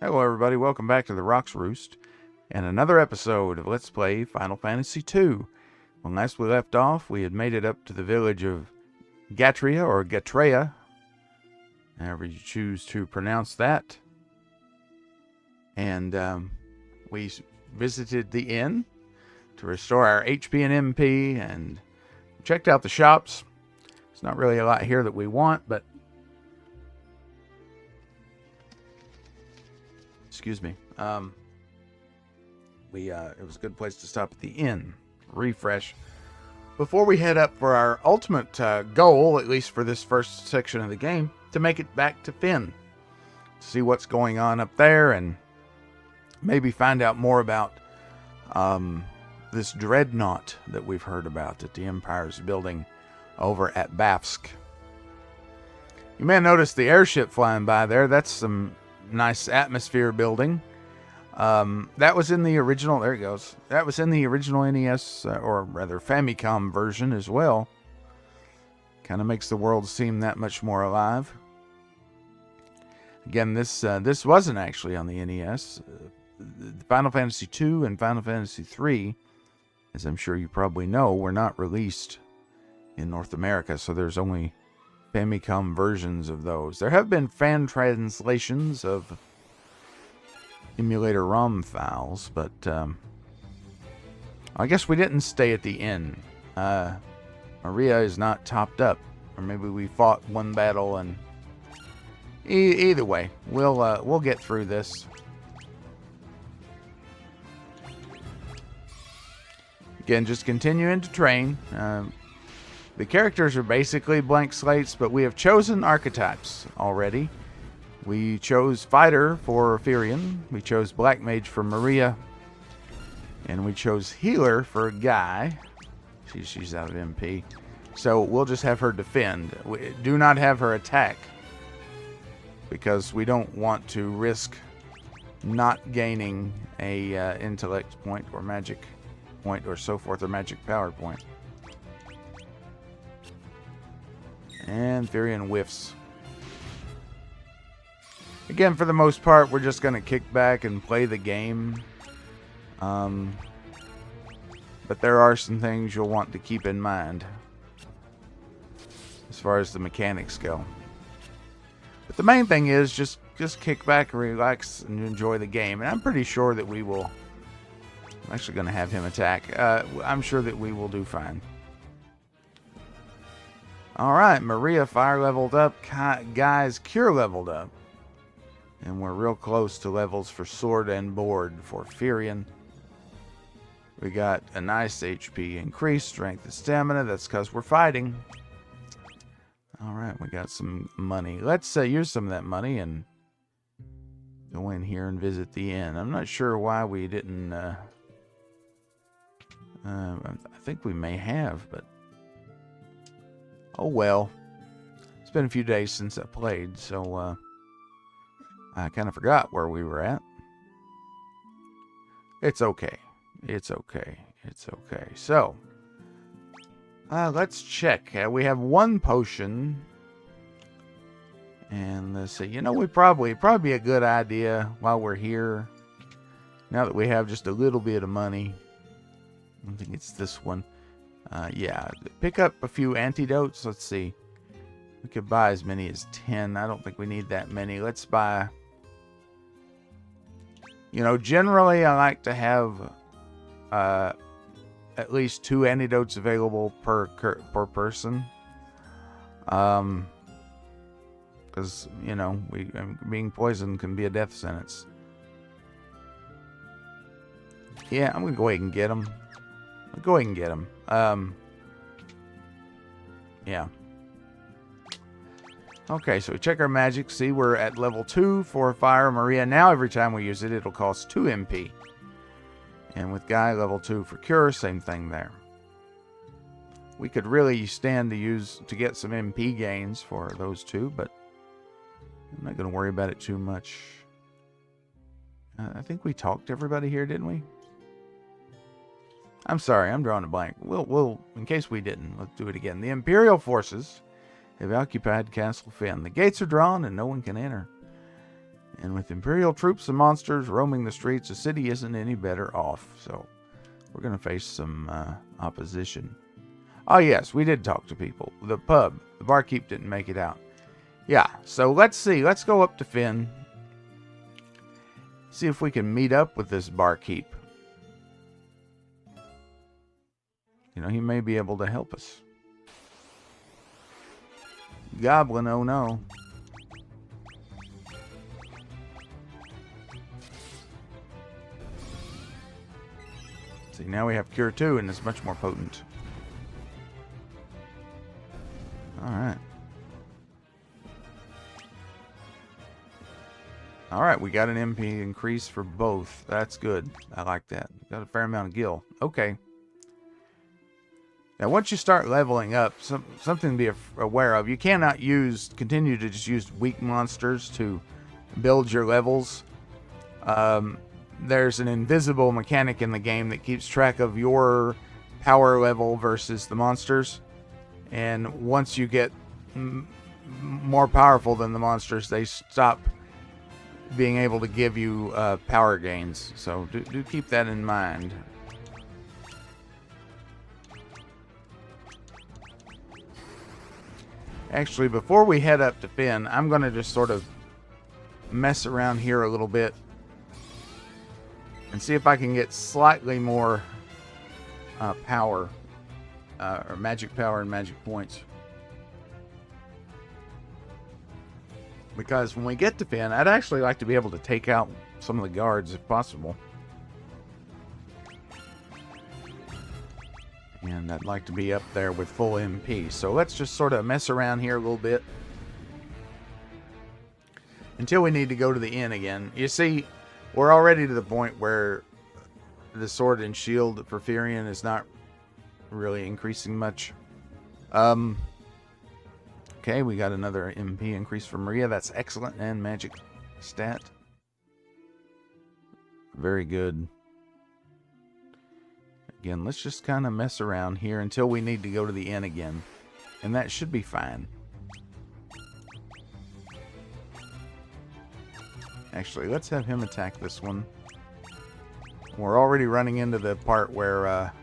Hello everybody, welcome back to the Rocks Roost and another episode of Let's Play Final Fantasy II. When last we left off, we had made it up to the village of Gatria, or Gatrea, however you choose to pronounce that. And we visited the inn to restore our HP and MP and checked out the shops. There's not really a lot here that we want, but excuse me. It was a good place to stop at the inn, refresh, before we head up for our ultimate goal, at least for this first section of the game, to make it back to Fynn, to see what's going on up there, and maybe find out more about this dreadnought that we've heard about that the Empire's building over at Bafsk. You may have noticed the airship flying by there. That's some nice atmosphere building. That was in the original, there it goes. That was in the original NES, or rather Famicom version as well. Kind of makes the world seem that much more alive. Again, this wasn't actually on the NES. Final Fantasy II and Final Fantasy III, as I'm sure you probably know, were not released in North America, so there's only Famicom versions of those. There have been fan translations of emulator ROM files, but I guess we didn't stay at the inn. Maria is not topped up, or maybe we fought one battle, and either way, we'll get through this. Again, just continuing to train. The characters are basically blank slates, but we have chosen archetypes already. We chose Fighter for Firion, we chose Black Mage for Maria, and we chose Healer for Guy. She's out of MP. So we'll just have her defend. We do not have her attack, because we don't want to risk not gaining a intellect point or magic point or so forth, or magic power point. And Firion whiffs. Again, for the most part, we're just going to kick back and play the game. But there are some things you'll want to keep in mind as far as the mechanics go. But the main thing is just kick back and relax and enjoy the game. And I'm pretty sure that we will. I'm actually going to have him attack. I'm sure that we will do fine. Alright, Maria fire leveled up. Guy's cure leveled up. And we're real close to levels for sword and board for Firion. We got a nice HP increase, strength and stamina. That's because we're fighting. Alright, we got some money. Let's use some of that money and go in here and visit the inn. I'm not sure why we didn't... I think we may have, but... oh well. It's been a few days since I played, so I kind of forgot where we were at. It's okay. It's okay. It's okay. So, let's check. We have one potion. And let's see. You know, it'd probably be a good idea while we're here, now that we have just a little bit of money. I think it's this one. Yeah, pick up a few antidotes. Let's see. We could buy as many as 10. I don't think we need that many. Let's buy... You know, generally I like to have at least 2 antidotes available per person. Because, you know, being poisoned can be a death sentence. Yeah, I'm going to go ahead and get them. I'll go ahead and get them. Yeah. Okay, so we check our magic. See, we're at level 2 for Fire Maria. Now every time we use it, it'll cost 2 MP. And with Guy, level 2 for Cure, same thing there. We could really stand to get some MP gains for those two, but I'm not going to worry about it too much. I think we talked to everybody here, didn't we? I'm sorry, I'm drawing a blank. We'll in case we didn't, let's do it again. The Imperial forces have occupied Castle Fynn. The gates are drawn and no one can enter. And with Imperial troops and monsters roaming the streets, the city isn't any better off. So we're going to face some opposition. Oh, yes, we did talk to people. The pub. The barkeep didn't make it out. Yeah, so let's see. Let's go up to Fynn. See if we can meet up with this barkeep. You know, he may be able to help us. Goblin, oh no. See, now we have Cure 2, and it's much more potent. Alright. Alright, we got an MP increase for both. That's good. I like that. Got a fair amount of gil. Okay. Now, once you start leveling up, something to be aware of. You cannot continue to just use weak monsters to build your levels. There's an invisible mechanic in the game that keeps track of your power level versus the monsters. And once you get more powerful than the monsters, they stop being able to give you power gains. So do keep that in mind. Actually, before we head up to Fynn, I'm going to just sort of mess around here a little bit and see if I can get slightly more power, or magic power and magic points. Because when we get to Fynn, I'd actually like to be able to take out some of the guards if possible. And I'd like to be up there with full MP. So let's just sort of mess around here a little bit until we need to go to the inn again. You see, we're already to the point where the sword and shield for Firion is not really increasing much. Okay, we got another MP increase for Maria. That's excellent. And magic stat. Very good. Again, let's just kind of mess around here until we need to go to the inn again. And that should be fine. Actually, let's have him attack this one. We're already running into the part where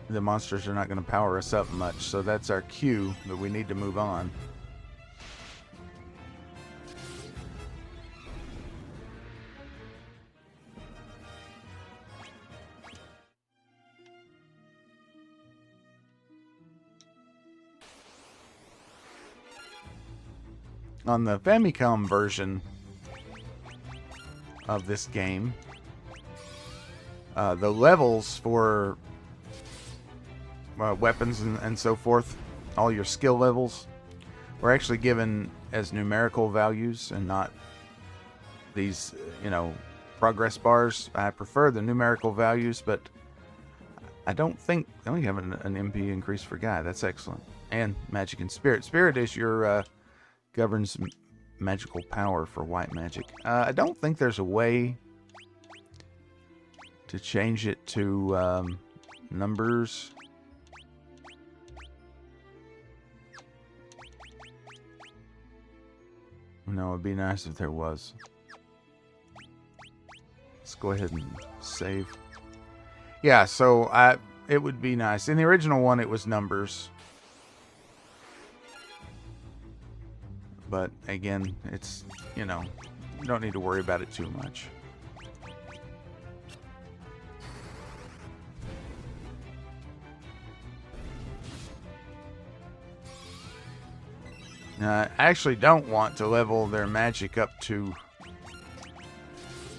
the monsters are not going to power us up much. So that's our cue that we need to move on. On the Famicom version of this game, the levels for weapons and so forth, all your skill levels, were actually given as numerical values and not these, progress bars. I prefer the numerical values, but I don't think I only have an MP increase for Guy. That's excellent. And magic and spirit. Spirit is your governs magical power for white magic. I don't think there's a way to change it to numbers. No, it'd be nice if there was. Let's go ahead and save. Yeah, so it would be nice. In the original one, it was numbers. But again, it's, you don't need to worry about it too much. Now, I actually don't want to level their magic up to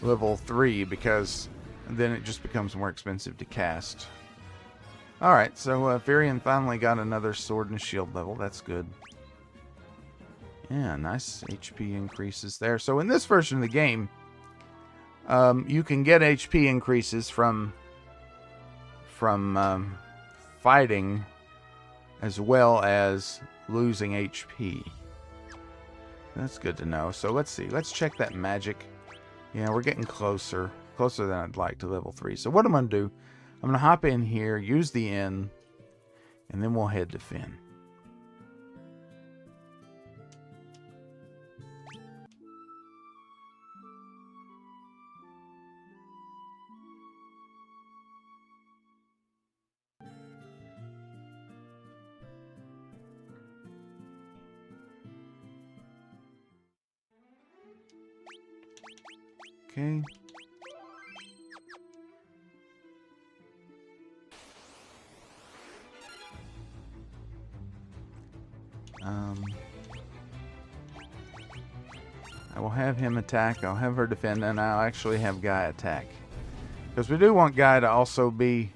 level 3 because then it just becomes more expensive to cast. Alright, so Firion finally got another sword and shield level. That's good. Yeah, nice HP increases there. So in this version of the game, you can get HP increases from fighting as well as losing HP. That's good to know. So let's see. Let's check that magic. Yeah, we're getting closer. Closer than I'd like to level 3. So what I'm going to do, I'm going to hop in here, use the inn, and then we'll head to Fynn. Okay. I will have him attack. I'll have her defend, and I'll actually have Guy attack. Because we do want Guy to also be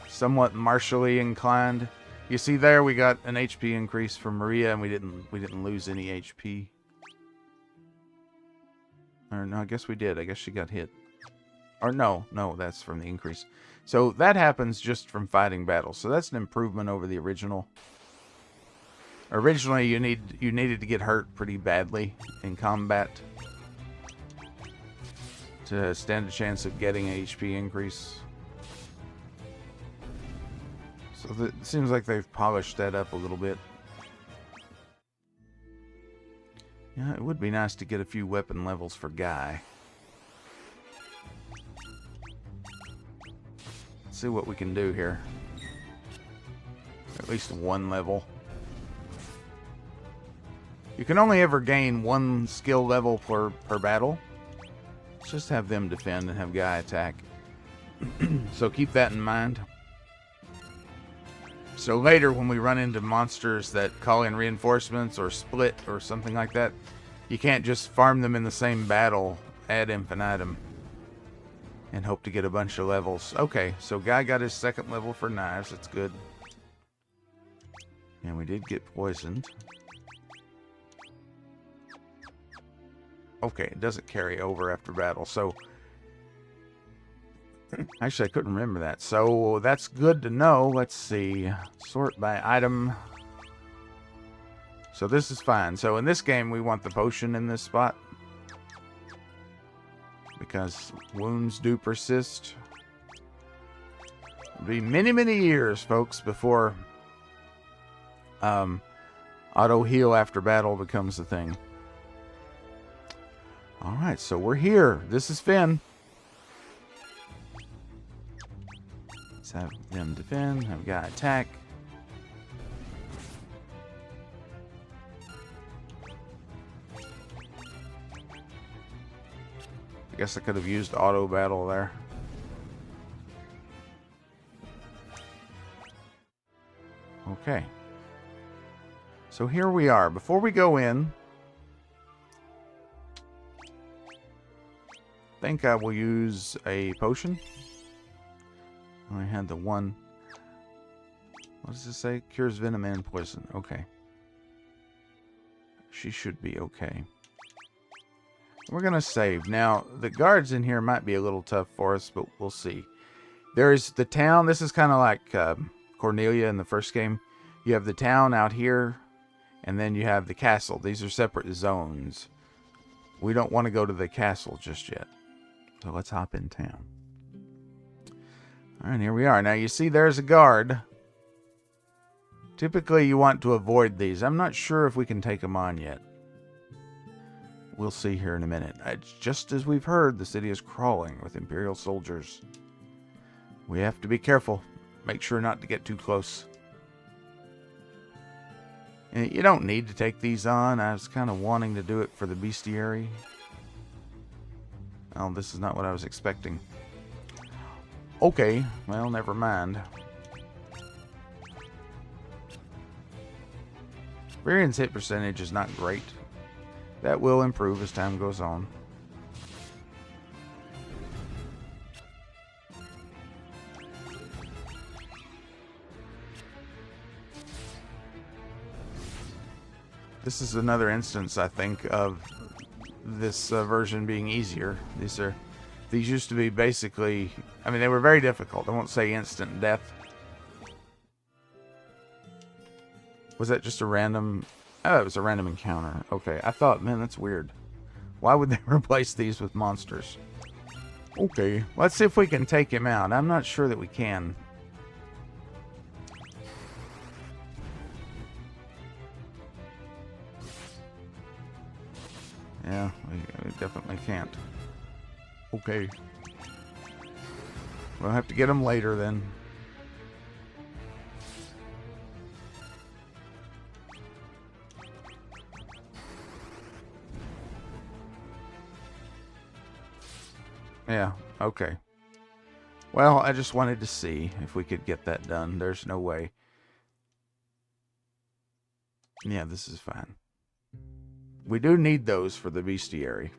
somewhat martially inclined. You see there, we got an HP increase from Maria, and we didn't lose any HP. Or no, I guess we did. I guess she got hit. Or no, that's from the increase. So that happens just from fighting battles. So that's an improvement over the original. Originally, you needed to get hurt pretty badly in combat to stand a chance of getting an HP increase. So it seems like they've polished that up a little bit. Yeah, it would be nice to get a few weapon levels for Guy. Let's see what we can do here. At least one level. You can only ever gain one skill level per battle. Let's just have them defend and have Guy attack. So keep that in mind. So later when we run into monsters that call in reinforcements or split or something like that, you can't just farm them in the same battle ad infinitum and hope to get a bunch of levels. Okay, so Guy got his second level for knives. That's good. And we did get poisoned. Okay, it doesn't carry over after battle. So actually, I couldn't remember that. So that's good to know. Let's see. Sort by item. So this is fine. So in this game, we want the potion in this spot. Because wounds do persist. It'll be many, many years, folks, before auto heal after battle becomes a thing. Alright, so we're here. This is Fynn. Let's have them defend. Have Guy attack. I guess I could have used auto battle there. Okay. So here we are. Before we go in, I think I will use a potion. I had the one. What does it say? Cures venom and poison. Okay. She should be okay. We're going to save. Now, the guards in here might be a little tough for us, but we'll see. There's the town. This is kind of like Cornelia in the first game. You have the town out here, and then you have the castle. These are separate zones. We don't want to go to the castle just yet. So let's hop in town. Alright, here we are. Now you see there's a guard. Typically you want to avoid these. I'm not sure if we can take them on yet. We'll see here in a minute. Just as we've heard, the city is crawling with Imperial soldiers. We have to be careful. Make sure not to get too close. And you don't need to take these on. I was kind of wanting to do it for the bestiary. Oh, this is not what I was expecting. Okay, well, never mind. Varian's hit percentage is not great. That will improve as time goes on. This is another instance, I think, of this version being easier. These used to be basically, I mean, they were very difficult. I won't say instant death. Was that just a random? Oh, it was a random encounter. Okay, I thought, man, that's weird. Why would they replace these with monsters? Okay, let's see if we can take him out. I'm not sure that we can. Yeah, we definitely can't. Okay. We'll have to get him later then. Yeah, okay. Well, I just wanted to see if we could get that done. There's no way. Yeah, this is fine. We do need those for the bestiary.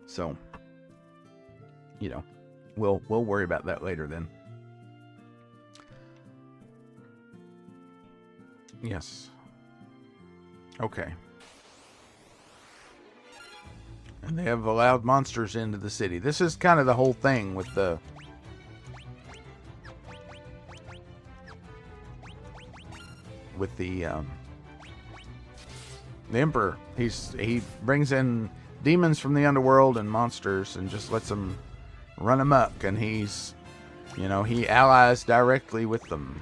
So, you know, we'll worry about that later then. Yes. Okay. And they have allowed monsters into the city. This is kind of the whole thing with the Emperor. He brings in demons from the underworld and monsters and just lets them run amok, and he's, you know, he allies directly with them.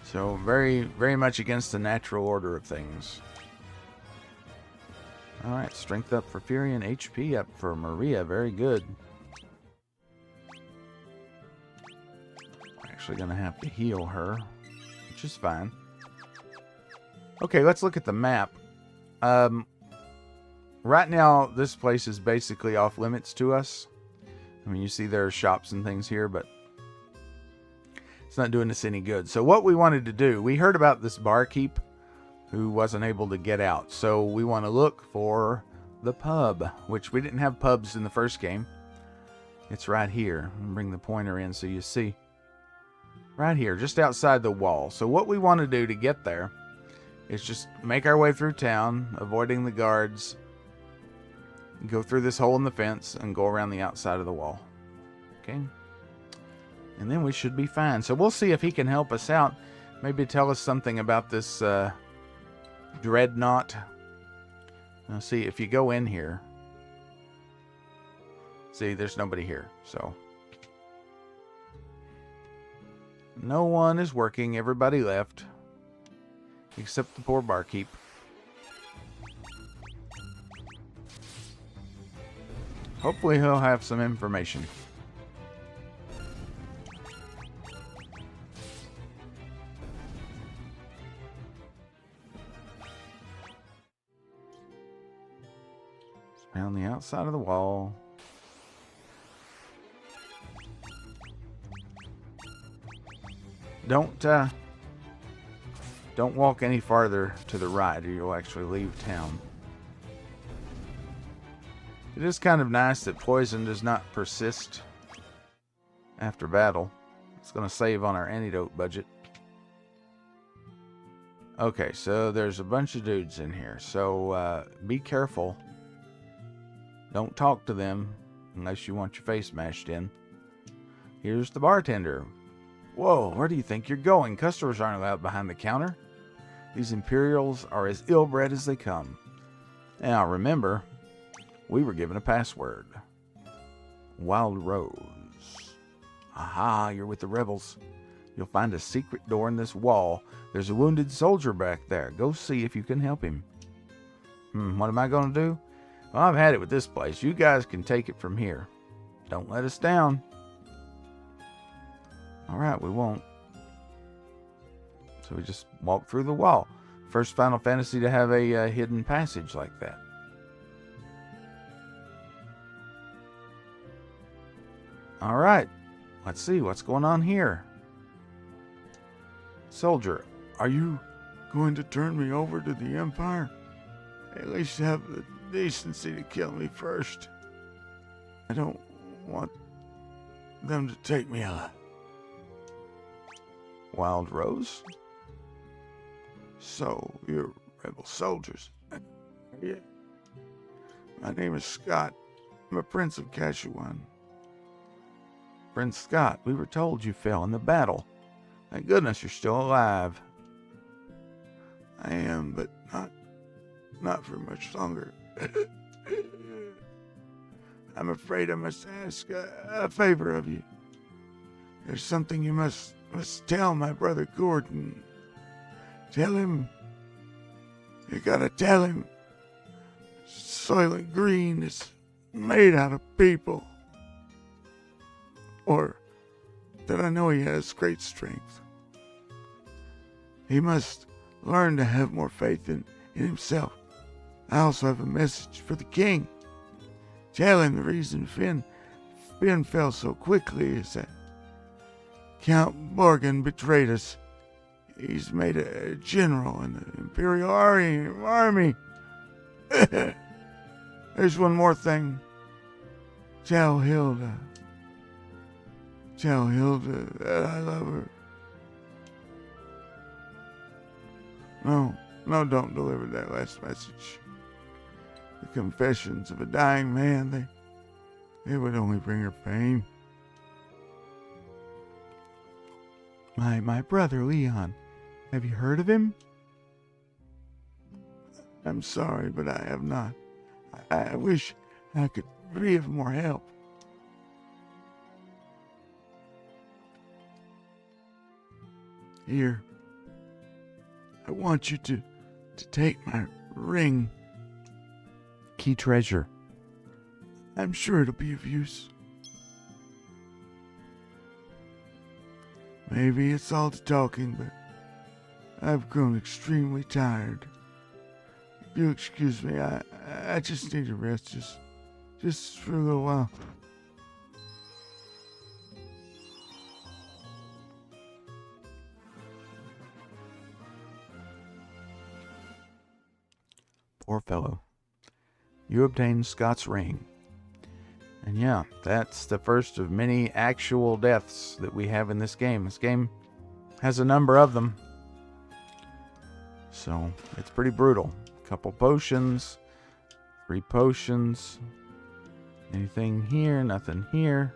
So very, very much against the natural order of things. Alright, strength up for Fury and HP up for Maria. Very good. Actually going to have to heal her, which is fine. Okay, let's look at the map. Right now, this place is basically off limits to us. I mean, you see there are shops and things here, but it's not doing us any good. So what we wanted to do, we heard about this barkeep who wasn't able to get out. So we want to look for the pub, which we didn't have pubs in the first game. It's right here. I'll bring the pointer in so you see. Right here, just outside the wall. So what we want to do to get there is just make our way through town, avoiding the guards, go through this hole in the fence, and go around the outside of the wall. Okay? And then we should be fine. So we'll see if he can help us out. Maybe tell us something about this dreadnought. Now see, if you go in here, see, there's nobody here. So no one is working. Everybody left. Except the poor barkeep. Hopefully he'll have some information. It's on the outside of the wall. Don't walk any farther to the right or you'll actually leave town. It is kind of nice that poison does not persist after battle. It's going to save on our antidote budget. Okay, so there's a bunch of dudes in here. So be careful. Don't talk to them unless you want your face mashed in. Here's the bartender. Whoa, where do you think you're going? Customers aren't allowed behind the counter. These Imperials are as ill-bred as they come. Now, remember, we were given a password. Wild Rose. Aha, you're with the rebels. You'll find a secret door in this wall. There's a wounded soldier back there. Go see if you can help him. What am I going to do? Well, I've had it with this place. You guys can take it from here. Don't let us down. Alright, we won't. So we just walk through the wall. First Final Fantasy to have a hidden passage like that. Alright, let's see what's going on here. Soldier, are you going to turn me over to the Empire? At least have the decency to kill me first. I don't want them to take me alive. Wild Rose? So, you're rebel soldiers. Yeah. My name is Scott. I'm a prince of Kashuan. Prince Scott, we were told you fell in the battle. Thank goodness you're still alive. I am, but not for much longer. I'm afraid I must ask a favor of you. There's something you must tell my brother Gordon. Tell him. You gotta tell him. Soylent Green is made out of people. Or that I know he has great strength. He must learn to have more faith in himself. I also have a message for the king. Tell him the reason Fynn fell so quickly is that Count Morgan betrayed us. He's made a general in the Imperial Army. There's one more thing. Tell Hilda that I love her. No, don't deliver that last message. The confessions of a dying man, they would only bring her pain. My brother, Leon. Have you heard of him? I'm sorry, but I have not. I wish I could be of more help. Here, I want you to take my ring. Key treasure. I'm sure it'll be of use. Maybe it's all the talking, but I've grown extremely tired. If you'll excuse me, I just need a rest, just for a little while. Poor fellow. You obtained Scott's ring. And yeah, that's the first of many actual deaths that we have in this game. This game has a number of them. So, it's pretty brutal. A couple potions. 3 potions. Anything here? Nothing here.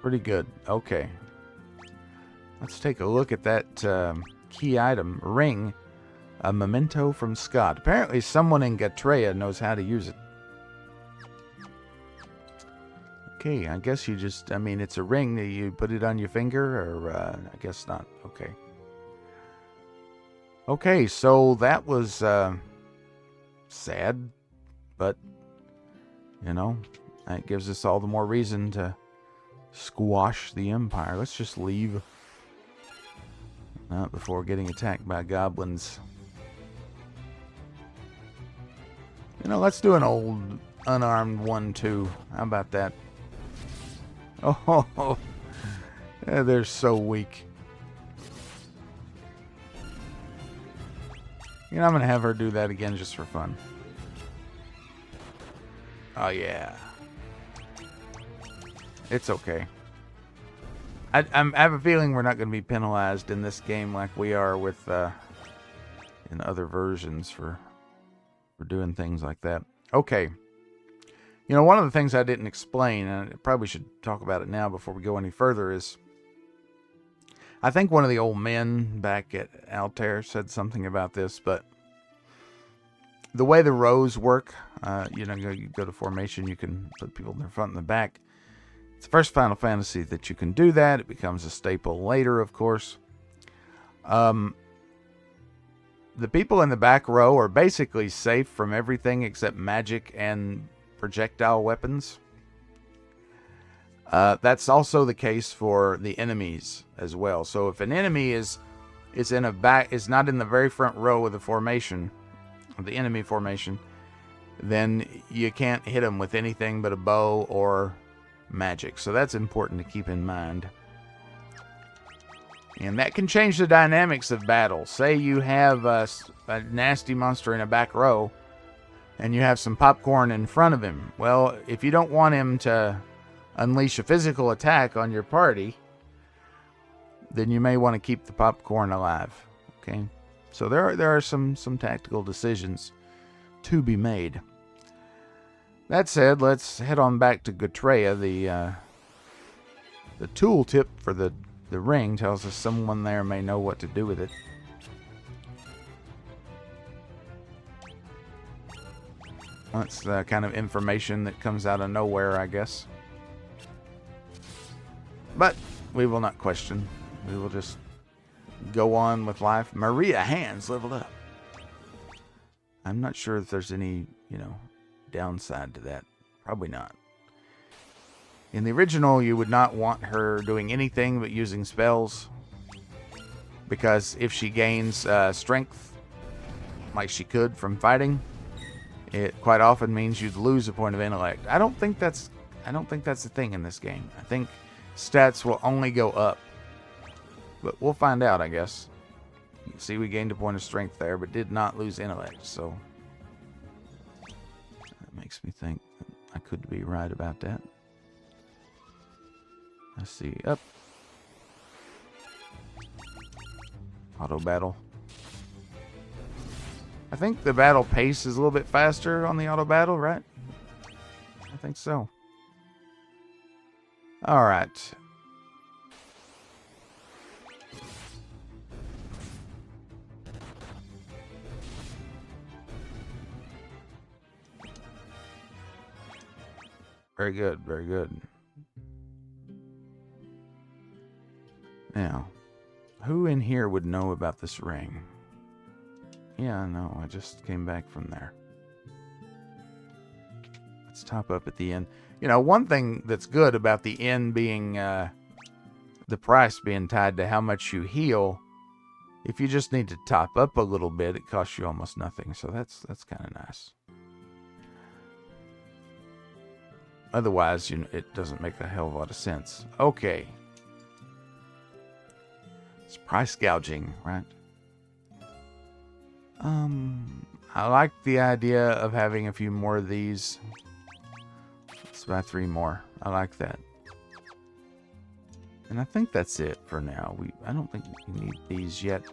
Pretty good. Okay. Let's take a look at that key item. Ring. A memento from Scott. Apparently someone in Gatreya knows how to use it. Okay, I guess you just, it's a ring that you put it on your finger, or I guess not. Okay. Okay, so that was sad, but, that gives us all the more reason to squash the Empire. Let's just leave. Not before getting attacked by goblins. Let's do an old unarmed 1-2. How about that? Oh, they're so weak. I'm going to have her do that again just for fun. Oh, yeah. It's okay. I have a feeling we're not going to be penalized in this game like we are with in other versions for doing things like that. Okay. One of the things I didn't explain, and I probably should talk about it now before we go any further, is I think one of the old men back at Altair said something about this, but the way the rows work, you go to formation, you can put people in the front and the back. It's the first Final Fantasy that you can do that. It becomes a staple later, of course. The people in the back row are basically safe from everything except magic and projectile weapons. That's also the case for the enemies as well. So if an enemy is not in the very front row of the formation, of the enemy formation, then you can't hit them with anything but a bow or magic. So that's important to keep in mind. And that can change the dynamics of battle. Say you have a nasty monster in a back row, and you have some popcorn in front of him. Well, if you don't want him to unleash a physical attack on your party, then you may want to keep the popcorn alive. Okay? So there are some tactical decisions to be made. That said, let's head on back to Gatreya. The tooltip for the ring tells us someone there may know what to do with it. That's the kind of information that comes out of nowhere, I guess. But we will not question. We will just go on with life. Maria Hands leveled up. I'm not sure if there's any, downside to that. Probably not. In the original, you would not want her doing anything but using spells. because if she gains strength, like she could from fighting, it quite often means you'd lose a point of intellect. I don't think that's a thing in this game. I think stats will only go up, but we'll find out, I guess. You can see we gained a point of strength there, but did not lose intellect, so that makes me think I could be right about that. Let's see. Up. Auto battle. I think the battle pace is a little bit faster on the auto battle, right? I think so. All right. Very good, very good. Now, who in here would know about this ring? Yeah, no, I just came back from there. Let's top up at the end. You know, one thing that's good about the end being, the price being tied to how much you heal, if you just need to top up a little bit, it costs you almost nothing. So that's kind of nice. Otherwise, it doesn't make a hell of a lot of sense. Okay. It's price gouging, right? I like the idea of having a few more of these. Let's buy 3 more. I like that. And I think that's it for now. I don't think we need these yet.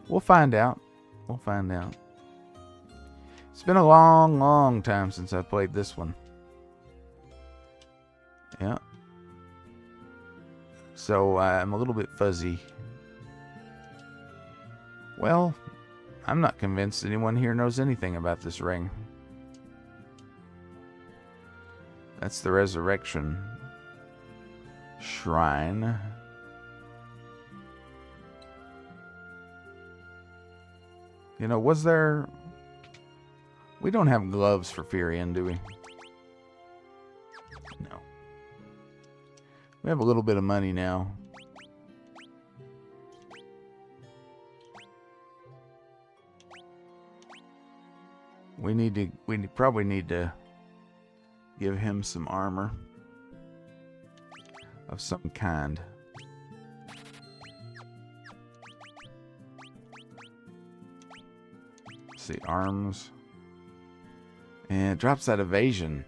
We'll find out. We'll find out. It's been a long, long time since I played this one. Yeah. So I'm a little bit fuzzy. Well, I'm not convinced anyone here knows anything about this ring. That's the resurrection shrine. You know, was there... We don't have gloves for Fynn, do we? No. We have a little bit of money now. We probably need to give him some armor of some kind. Let's see, arms. And it drops that evasion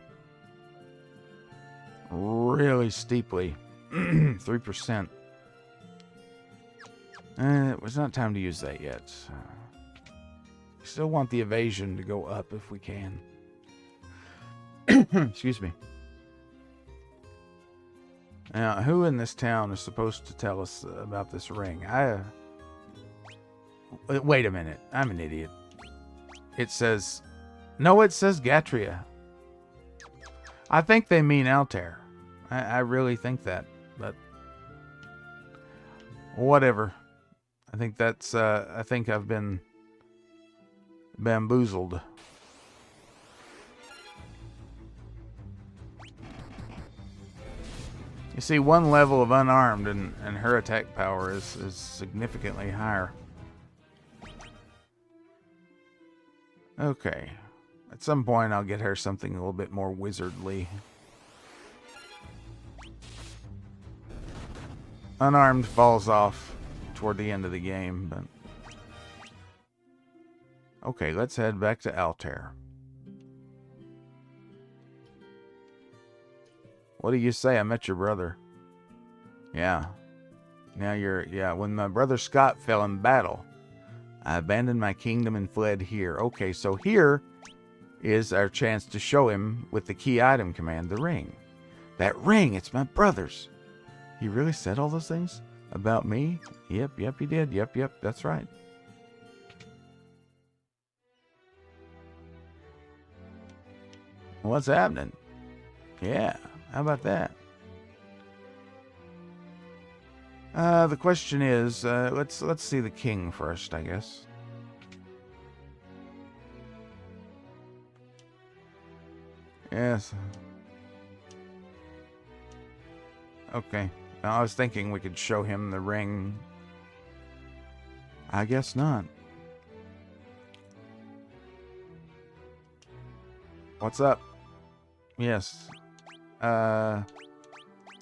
really steeply. 3%. It was not time to use that yet. We still want the evasion to go up if we can. Excuse me. Now, who in this town is supposed to tell us about this ring? Wait a minute. I'm an idiot. It says... No, it says Gatria. I think they mean Altair. I really think that, but... Whatever. I think that's... I think I've been... bamboozled. You see, one level of unarmed and her attack power is significantly higher. Okay. At some point I'll get her something a little bit more wizardly. Unarmed falls off toward the end of the game, but... Okay, let's head back to Altair. What do you say? I met your brother. Yeah. Now yeah, when my brother Scott fell in battle, I abandoned my kingdom and fled here. Okay, so here is our chance to show him with the key item command, the ring. That ring, it's my brother's. He really said all those things about me? Yep, he did. Yep, that's right. What's happening? Yeah, how about that? The question is, let's see the king first, I guess. Yes. Okay. Well, I was thinking we could show him the ring I guess not. What's up? Yes.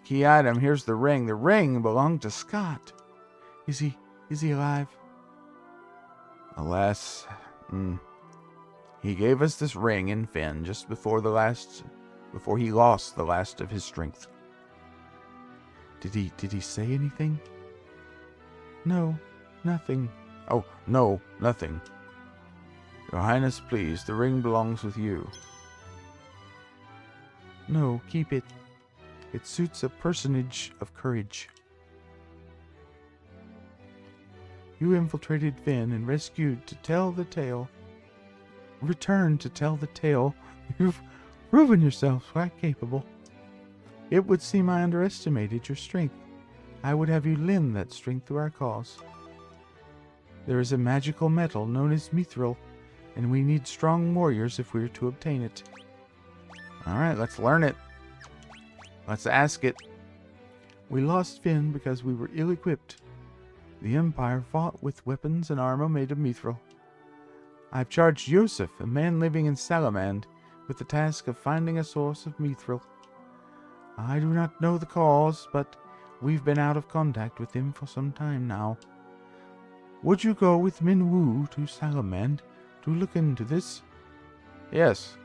Key item. Here's the ring. The ring belonged to Scott. Is he alive? Alas, he gave us this ring in Fynn just before he lost the last of his strength. Did he say anything? No, nothing. Oh, no, nothing. Your Highness, please, the ring belongs with you. No, keep it. It suits a personage of courage. You infiltrated Fynn and rescued to tell the tale. Return to tell the tale. You've proven yourself quite capable. It would seem I underestimated your strength. I would have you lend that strength to our cause. There is a magical metal known as mithril, and we need strong warriors if we are to obtain it. Alright, let's learn it. Let's ask it. We lost Fynn because we were ill-equipped. The Empire fought with weapons and armor made of mithril. I've charged Yosef, a man living in Salamand, with the task of finding a source of mithril. I do not know the cause, but we've been out of contact with him for some time now. Would you go with Minwu to Salamand to look into this? Yes.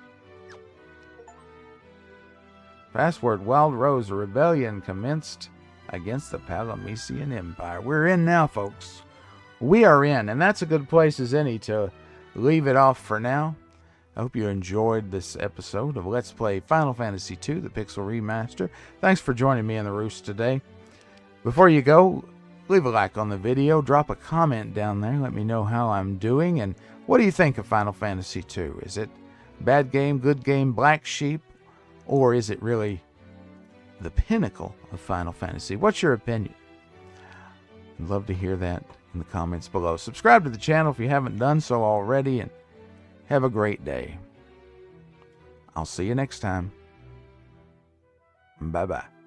Password Wild Rose, a rebellion commenced against the Palamecian Empire. We're in now, folks. We are in, and that's a good place as any to leave it off for now. I hope you enjoyed this episode of Let's Play Final Fantasy II, the Pixel Remaster. Thanks for joining me in the roost today. Before you go, leave a like on the video, drop a comment down there, let me know how I'm doing, and what do you think of Final Fantasy II? Is it bad game, good game, black sheep, or is it really the pinnacle of Final Fantasy? What's your opinion? I'd love to hear that in the comments below. Subscribe to the channel if you haven't done so already, and have a great day. I'll see you next time. Bye-bye.